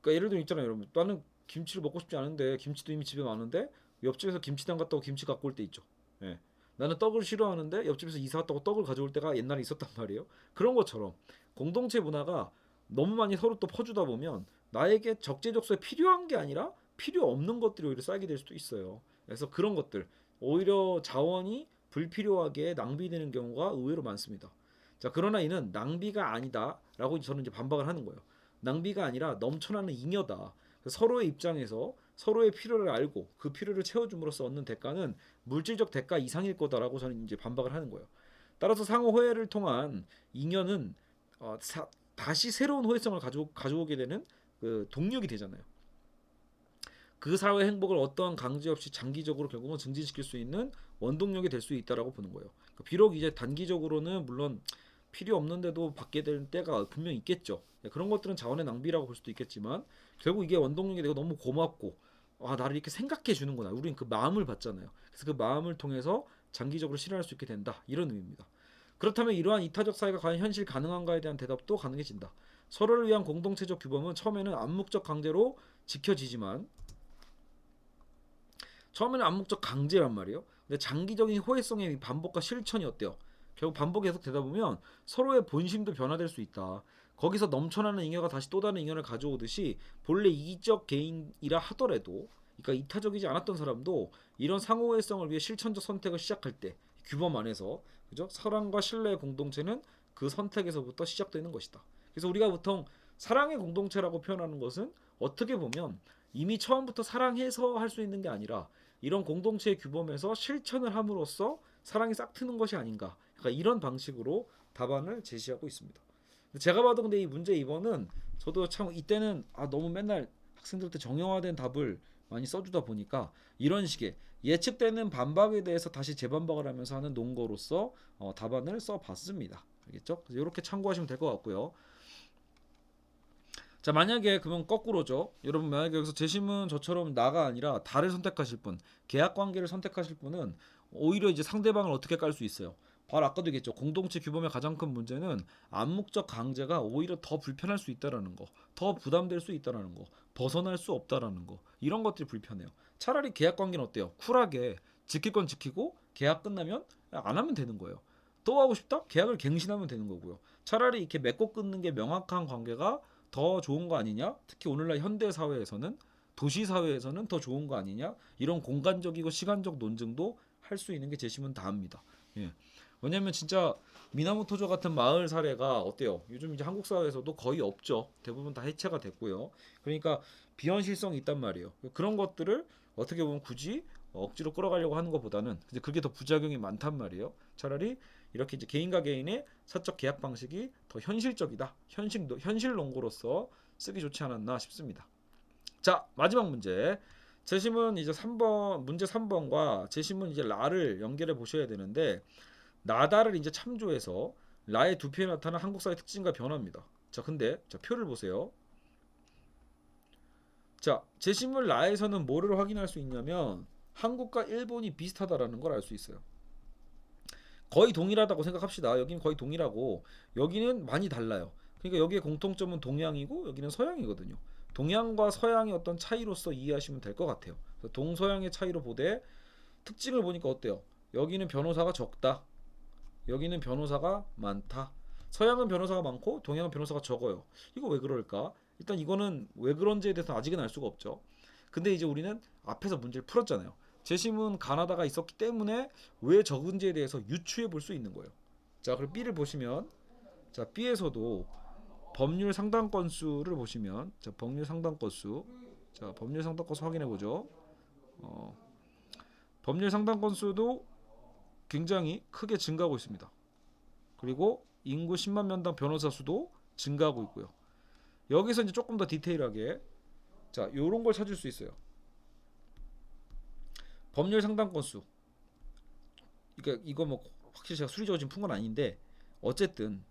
그러니까 예를 들면 있잖아요, 여러분. 나는 김치를 먹고 싶지 않은데 김치도 이미 집에 많은데 옆집에서 김치당 갔다고 김치 갖고 올 때 있죠. 예. 나는 떡을 싫어하는데 옆집에서 이사 왔다고 떡을 가져올 때가 옛날에 있었단 말이에요. 그런 것처럼 공동체 문화가 너무 많이 서로 또 퍼주다 보면 나에게 적재적소에 필요한 게 아니라 필요 없는 것들이 오히려 쌓이게 될 수도 있어요. 그래서 그런 것들 오히려 자원이 불필요하게 낭비되는 경우가 의외로 많습니다. 자, 그러나 이는 낭비가 아니다라고 저는 이제 반박을 하는 거예요. 낭비가 아니라 넘쳐나는 잉여다. 서로의 입장에서 서로의 필요를 알고 그 필요를 채워줌으로써 얻는 대가는 물질적 대가 이상일 거다라고 저는 이제 반박을 하는 거예요. 따라서 상호 호혜를 통한 잉여는 다시 새로운 호혜성을 가져오게 되는 그 동력이 되잖아요. 그 사회 행복을 어떠한 강제 없이 장기적으로 결국은 증진시킬 수 있는 원동력이 될 수 있다라고 보는 거예요. 비록 이제 단기적으로는 물론 필요 없는데도 받게 될 때가 분명 있겠죠. 그런 것들은 자원의 낭비라고 볼 수도 있겠지만 결국 이게 원동력이 되고 너무 고맙고 나를 이렇게 생각해 주는구나. 우린 그 마음을 받잖아요. 그래서 그 마음을 통해서 장기적으로 실현할 수 있게 된다. 이런 의미입니다. 그렇다면 이러한 이타적 사회가 과연 현실 가능한가에 대한 대답도 가능해진다. 서로를 위한 공동체적 규범은 처음에는 암묵적 강제로 지켜지지만 처음에는 암묵적 강제란 말이에요. 근데 장기적인 호혜성의 반복과 실천이 어때요? 결국 반복이 계속 되다 보면 서로의 본심도 변화될 수 있다. 거기서 넘쳐나는 잉여가 다시 또 다른 잉여를 가져오듯이 본래 이기적 개인이라 하더라도 그러니까 이타적이지 않았던 사람도 이런 상호회성을 위해 실천적 선택을 시작할 때 규범 안에서 그죠? 사랑과 신뢰의 공동체는 그 선택에서부터 시작되는 것이다. 그래서 우리가 보통 사랑의 공동체라고 표현하는 것은 어떻게 보면 이미 처음부터 사랑해서 할 수 있는 게 아니라 이런 공동체의 규범에서 실천을 함으로써 사랑이 싹트는 것이 아닌가. 그러니까 이런 방식으로 답안을 제시하고 있습니다. 제가 봐도 근데 이 문제 2번은 저도 참 이때는 너무 맨날 학생들한테 정형화된 답을 많이 써주다 보니까 이런 식의 예측되는 반박에 대해서 다시 재반박을 하면서 하는 논거로서 답안을 써봤습니다. 알겠죠? 그래서 이렇게 참고하시면 될 것 같고요. 자, 만약에 그러면 거꾸로죠. 여러분 만약에 여기서 재심은 저처럼 나가 아니라 다를 선택하실 분, 계약 관계를 선택하실 분은 오히려 이제 상대방을 어떻게 깔 수 있어요. 바로 아까도 얘기했죠. 공동체 규범의 가장 큰 문제는 암묵적 강제가 오히려 더 불편할 수 있다라는 거, 더 부담될 수 있다라는 거, 벗어날 수 없다라는 거, 이런 것들이 불편해요. 차라리 계약 관계는 어때요? 쿨하게 지킬 건 지키고 계약 끝나면 안 하면 되는 거예요. 또 하고 싶다? 계약을 갱신하면 되는 거고요. 차라리 이렇게 맺고 끊는 게 명확한 관계가 더 좋은 거 아니냐? 특히 오늘날 현대 사회에서는 도시 사회에서는 더 좋은 거 아니냐? 이런 공간적이고 시간적 논증도 할 수 있는 게 재심은 다합니다. 예. 왜냐면 진짜 미나모토조 같은 마을 사례가 어때요? 요즘 이제 한국 사회에서도 거의 없죠. 대부분 다 해체가 됐고요. 그러니까 비현실성이 있단 말이에요. 그런 것들을 어떻게 보면 굳이 억지로 끌어가려고 하는 것보다는 이제 그게 더 부작용이 많단 말이에요. 차라리 이렇게 이제 개인과 개인의 사적 계약 방식이 더 현실적이다. 현실 논거로서 쓰기 좋지 않았나 싶습니다. 자, 마지막 문제. 재심은 이제 3번 문제 3번과 재심은 이제 라를 연결해 보셔야 되는데 나다를 이제 참조해서 라의 두 표에 나타난 한국 사회 특징과 변화입니다. 자, 근데 자, 표를 보세요. 자, 제시문 라에서는 뭐를 확인할 수 있냐면 한국과 일본이 비슷하다라는 걸 알 수 있어요. 거의 동일하다고 생각합시다. 여기는 거의 동일하고 여기는 많이 달라요. 그러니까 여기에 공통점은 동양이고 여기는 서양이거든요. 동양과 서양의 어떤 차이로서 이해하시면 될 것 같아요. 동서양의 차이로 보되 특징을 보니까 어때요? 여기는 변호사가 적다. 여기는 변호사가 많다. 서양은 변호사가 많고 동양은 변호사가 적어요. 이거 왜 그럴까? 일단 이거는 왜 그런지에 대해서 아직은 알 수가 없죠. 근데 이제 우리는 앞에서 문제를 풀었잖아요. 재심은 가나다가 있었기 때문에 왜 적은지에 대해서 유추해 볼 수 있는 거예요. 자, 그럼 B를 보시면 자, B에서도 법률 상당 건수를 보시면 자, 법률 상당 건수 자, 법률 상당 건수 확인해 보죠. 어, 법률 상당 건수도 굉장히 크게 증가하고 있습니다. 그리고 인구 10만 명당 변호사 수도 증가하고 있고요. 여기서 이제 조금 더 디테일하게 자, 요런 걸 찾을 수 있어요. 법률 상당 건수. 그러니까 이거 뭐 확실히 제가 수리적으로 지금 푼 건 아닌데 어쨌든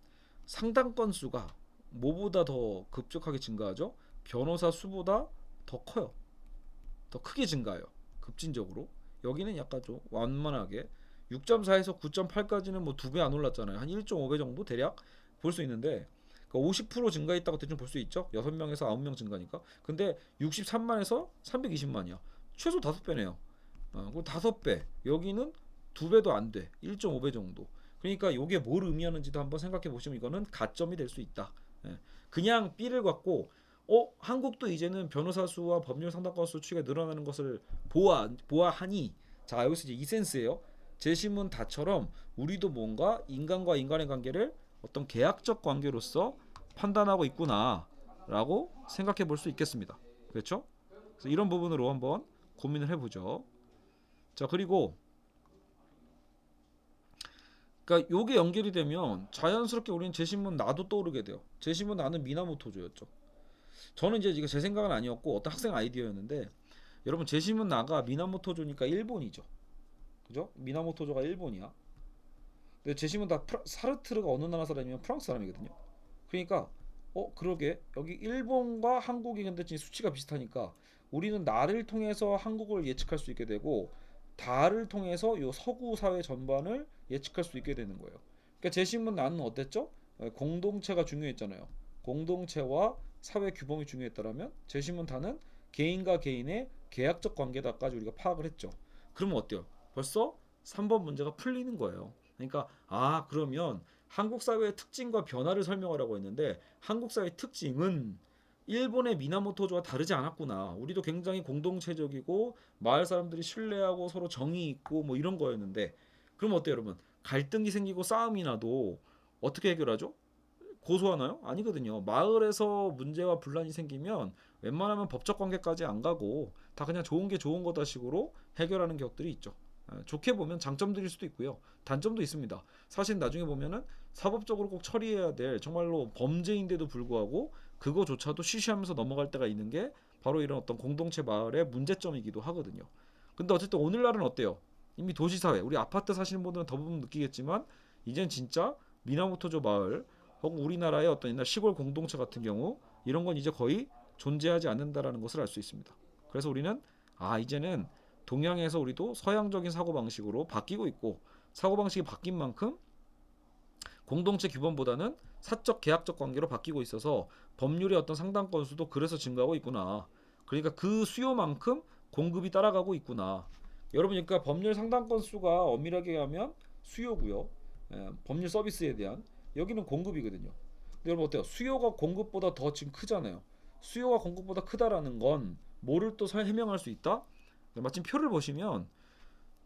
상당 건수가 뭐보다 더 급격하게 증가하죠? 변호사 수보다 더 커요. 더 크게 증가해요. 급진적으로. 여기는 약간 좀 완만하게 6.4에서 9.8까지는 뭐 두 배 안 올랐잖아요. 한 1.5배 정도 대략 볼 수 있는데 50% 증가했다고 대충 볼 수 있죠. 6명에서 9명 증가니까. 근데 63만에서 320만이야. 최소 5배네요. 그 5배. 여기는 2배도 안 돼. 1.5배 정도. 그러니까 이게 뭘 의미하는지도 한번 생각해 보시면 이거는 가점이 될 수 있다. 예. 그냥 B를 갖고 한국도 이제는 변호사 수와 법률 상담권 수 추이가 늘어나는 것을 보아하니 자, 여기서 이제 이 센스예요. 재심은 다처럼 우리도 뭔가 인간과 인간의 관계를 어떤 계약적 관계로서 판단하고 있구나라고 생각해 볼 수 있겠습니다. 그렇죠? 그래서 이런 부분으로 한번 고민을 해보죠. 자, 그리고 그러니까 요게 연결이 되면 자연스럽게 우리는 재신문 나도 떠오르게 돼요. 재신문 나는 미나모토조였죠. 저는 이제 이거 제 생각은 아니었고 어떤 학생 아이디어였는데 여러분 재신문 나가 미나모토조니까 일본이죠. 그죠? 미나모토조가 일본이야. 근데 재신문 다 사르트르가 어느 나라 사람이면 프랑스 사람이거든요. 그러니까 그러게 여기 일본과 한국이 근데 지금 수치가 비슷하니까 우리는 나를 통해서 한국을 예측할 수 있게 되고 다를 통해서 요 서구 사회 전반을 예측할 수 있게 되는 거예요. 그러니까 재신문 나는 어땠죠? 공동체가 중요했잖아요. 공동체와 사회 규범이 중요했다라면 재신문 다는 개인과 개인의 계약적 관계다까지 우리가 파악을 했죠. 그러면 어때요? 벌써 3번 문제가 풀리는 거예요. 그러니까 그러면 한국 사회의 특징과 변화를 설명하라고 했는데 한국 사회의 특징은 일본의 미나모토조와 다르지 않았구나. 우리도 굉장히 공동체적이고 마을 사람들이 신뢰하고 서로 정이 있고 뭐 이런 거였는데 그럼 어때요, 여러분? 갈등이 생기고 싸움이 나도 어떻게 해결하죠? 고소하나요? 아니거든요. 마을에서 문제와 분란이 생기면 웬만하면 법적 관계까지 안 가고 다 그냥 좋은 게 좋은 거다 식으로 해결하는 격들이 있죠. 좋게 보면 장점들일 수도 있고요. 단점도 있습니다. 사실 나중에 보면은 사법적으로 꼭 처리해야 될 정말로 범죄인데도 불구하고 그거조차도 쉬쉬하면서 넘어갈 때가 있는 게 바로 이런 어떤 공동체 마을의 문제점이기도 하거든요. 근데 어쨌든 오늘날은 어때요? 이미 도시사회, 우리 아파트 사시는 분들은 대부분 느끼겠지만 이젠 진짜 미나모토조 마을 혹은 우리나라의 어떤 옛날 시골 공동체 같은 경우 이런 건 이제 거의 존재하지 않는다라는 것을 알 수 있습니다. 그래서 우리는 이제는 동양에서 우리도 서양적인 사고방식으로 바뀌고 있고 사고방식이 바뀐 만큼 공동체 규범보다는 사적 계약적 관계로 바뀌고 있어서 법률의 어떤 상당 건수도 그래서 증가하고 있구나. 그러니까 그 수요만큼 공급이 따라가고 있구나. 여러분 그러니까 법률 상당 건수가 엄밀하게 하면 수요고요. 법률 서비스에 대한 여기는 공급이거든요. 근데 여러분 어때요? 수요가 공급보다 더 지금 크잖아요. 수요가 공급보다 크다라는 건 뭐를 또 해명할 수 있다? 마침 표를 보시면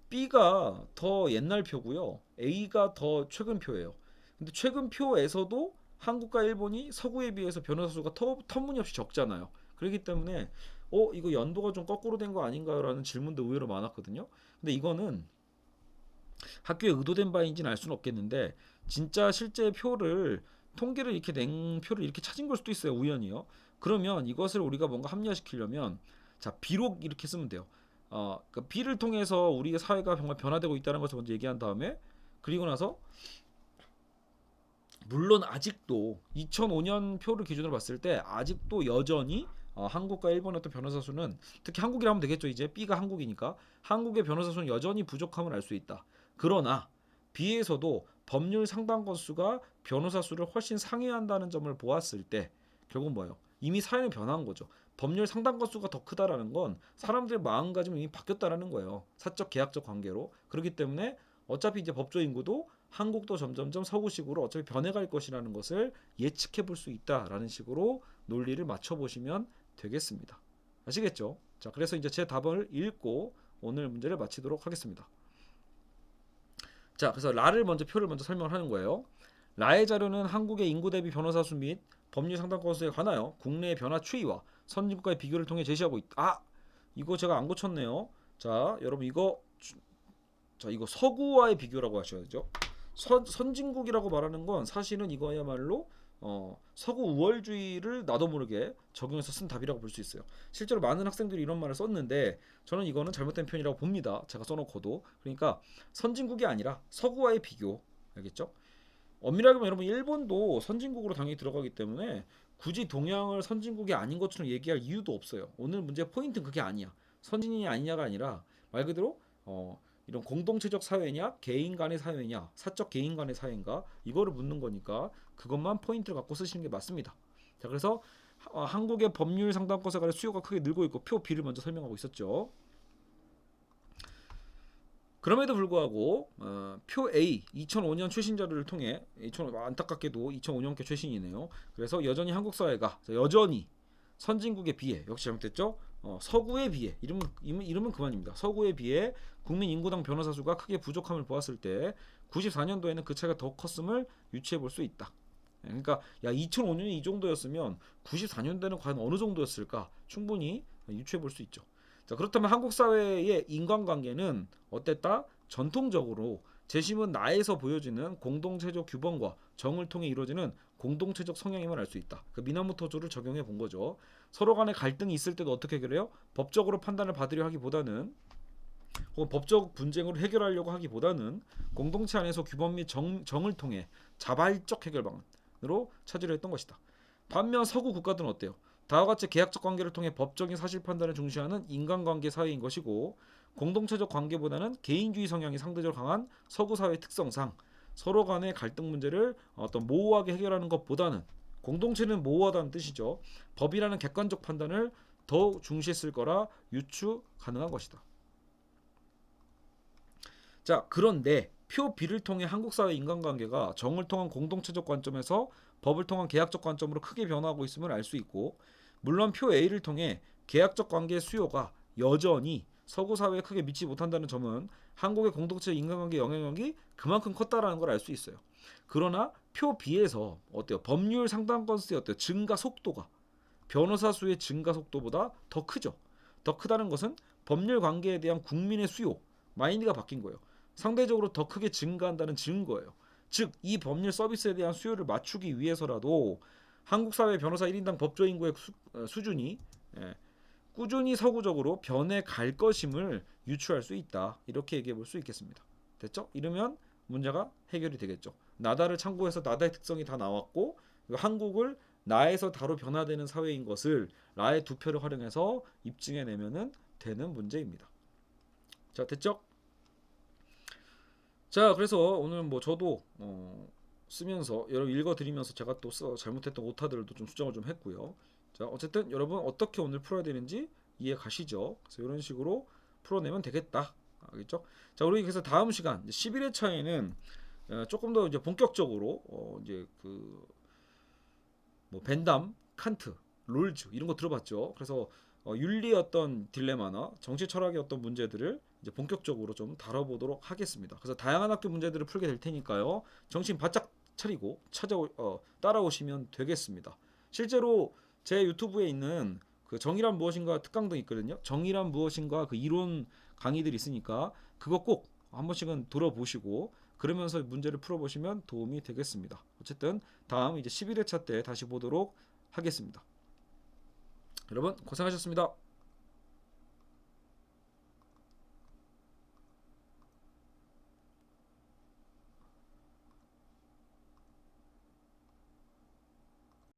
B가 더 옛날 표고요. A가 더 최근 표예요. 근데 최근 표에서도 한국과 일본이 서구에 비해서 변호사 수가 터무니없이 적잖아요. 그렇기 때문에 이거 연도가 좀 거꾸로 된 거 아닌가요라는 질문도 의외로 많았거든요. 근데 이거는 학교에 의도된 바인지는 알 수는 없겠는데 진짜 실제 표를 통계를 이렇게 낸 표를 이렇게 찾은 걸 수도 있어요. 우연히요. 그러면 이것을 우리가 뭔가 합리화시키려면 자 비록 이렇게 쓰면 돼요. 그 B를 통해서 우리의 사회가 정말 변화되고 있다는 것을 먼저 얘기한 다음에 그리고 나서 물론 아직도 2005년 표를 기준으로 봤을 때 아직도 여전히 한국과 일본의 어떤 변호사 수는, 특히 한국이라 하면 되겠죠. 이제 B가 한국이니까 한국의 변호사 수는 여전히 부족함을 알 수 있다. 그러나 B에서도 법률 상담 건수가 변호사 수를 훨씬 상회한다는 점을 보았을 때 결국 뭐예요? 이미 사회는 변한 거죠. 법률 상담 건수가 더 크다라는 건 사람들의 마음가짐이 이미 바뀌었다라는 거예요. 사적 계약적 관계로. 그렇기 때문에 어차피 이제 법조 인구도 한국도 점점점 서구식으로 어차피 변해갈 것이라는 것을 예측해 볼 수 있다라는 식으로 논리를 맞춰 보시면 되겠습니다. 아시겠죠? 자, 그래서 이제 제 답을 읽고 오늘 문제를 마치도록 하겠습니다. 자, 그래서 라를 먼저 표를 먼저 설명을 하는 거예요. 라의 자료는 한국의 인구 대비 변호사 수 및 법률 상담 건수에 관하여 국내의 변화 추이와 선진국과의 비교를 통해 제시하고 있다. 이거 제가 안 고쳤네요. 자, 여러분 이거 서구와의 비교라고 하셔야죠. 선진국이라고 말하는 건 사실은 이거야말로 서구 우월주의를 나도 모르게 적용해서 쓴 답이라고 볼 수 있어요. 실제로 많은 학생들이 이런 말을 썼는데 저는 이거는 잘못된 표현이라고 봅니다. 제가 써놓고도. 그러니까 선진국이 아니라 서구와의 비교. 알겠죠? 엄밀하게 보면 여러분 일본도 선진국으로 당연히 들어가기 때문에 굳이 동양을 선진국이 아닌 것처럼 얘기할 이유도 없어요. 오늘 문제 포인트는 그게 아니야. 선진이 아니냐가 아니라 말 그대로 이런 공동체적 사회냐 개인 간의 사회냐 사적 개인 간의 사회인가 이거를 묻는 거니까 그것만 포인트를 갖고 쓰시는 게 맞습니다. 자, 그래서 한국의 법률 상담 건수에 관해 수요가 크게 늘고 있고 표 B를 먼저 설명하고 있었죠. 그럼에도 불구하고 표 A 2005년 최신 자료를 통해 안타깝게도 2005년께 최신이네요. 그래서 여전히 한국 사회가 여전히 선진국에 비해 역시 잘못됐죠. 서구에 비해 이름은 그만입니다. 서구에 비해 국민 인구당 변호사 수가 크게 부족함을 보았을 때 94년도에는 그 차이가 더 컸음을 유추해 볼 수 있다. 그러니까 2005년이 이 정도였으면 94년도에는 과연 어느 정도였을까 충분히 유추해 볼 수 있죠. 자, 그렇다면 한국 사회의 인간관계는 어땠다? 전통적으로 재심은 나에서 보여지는 공동체적 규범과 정을 통해 이루어지는 공동체적 성향임을 알 수 있다. 그 미나모토조를 적용해 본 거죠. 서로 간에 갈등이 있을 때도 어떻게 해결해요? 법적으로 판단을 받으려 하기보다는 혹은 법적 분쟁으로 해결하려고 하기보다는 공동체 안에서 규범 및 정을 통해 자발적 해결 방안으로 찾으려 했던 것이다. 반면 서구 국가들은 어때요? 다와 같이 계약적 관계를 통해 법적인 사실 판단을 중시하는 인간관계 사회인 것이고 공동체적 관계보다는 개인주의 성향이 상대적으로 강한 서구 사회의 특성상 서로 간의 갈등 문제를 어떤 모호하게 해결하는 것보다는 공동체는 모호하다는 뜻이죠. 법이라는 객관적 판단을 더 중시했을 거라 유추 가능한 것이다. 자, 그런데 표 B를 통해 한국 사회 인간관계가 정을 통한 공동체적 관점에서 법을 통한 계약적 관점으로 크게 변화하고 있음을 알 수 있고 물론 표 A를 통해 계약적 관계의 수요가 여전히 서구 사회에 크게 미치지 못한다는 점은 한국의 공동체 인간관계 영향력이 그만큼 컸다라는 걸 알 수 있어요. 그러나 표 B에서 어때요? 법률 상담 건수의 어때요? 증가 속도가 변호사 수의 증가 속도보다 더 크죠. 더 크다는 것은 법률 관계에 대한 국민의 수요, 마인드가 바뀐 거예요. 상대적으로 더 크게 증가한다는 증거예요. 즉, 이 법률 서비스에 대한 수요를 맞추기 위해서라도 한국 사회 변호사 1인당 법조 인구의 수준이 꾸준히 서구적으로 변해 갈 것임을 유추할 수 있다. 이렇게 얘기해 볼 수 있겠습니다. 됐죠? 이러면 문제가 해결이 되겠죠. 나다를 참고해서 나다의 특성이 다 나왔고 한국을 나에서 다로 변화되는 사회인 것을 라의 두 표를 활용해서 입증해 내면은 되는 문제입니다. 자, 됐죠? 자, 그래서 오늘 뭐 저도 쓰면서 여러분 읽어드리면서 제가 또 잘못했던 오타들도 좀 수정을 좀 했고요. 자, 어쨌든 여러분 어떻게 오늘 풀어야 되는지 이해 가시죠? 그래서 이런 식으로 풀어내면 되겠다. 알겠죠? 자, 우리 그래서 다음 시간 11회차에는 조금 더 이제 본격적으로 이제 그 뭐 벤담, 칸트, 롤즈 이런 거 들어봤죠? 그래서 윤리의 어떤 딜레마나 정치 철학의 어떤 문제들을 이제 본격적으로 좀 다뤄보도록 하겠습니다. 그래서 다양한 학교 문제들을 풀게 될 테니까요. 정신 바짝 차리고 따라오시면 되겠습니다. 실제로 제 유튜브에 있는 그 정의란 무엇인가 특강도 있거든요. 정의란 무엇인가 그 이론 강의들이 있으니까 그거 꼭 한 번씩은 들어보시고 그러면서 문제를 풀어보시면 도움이 되겠습니다. 어쨌든 다음 이제 11회차 때 다시 보도록 하겠습니다. 여러분 고생하셨습니다.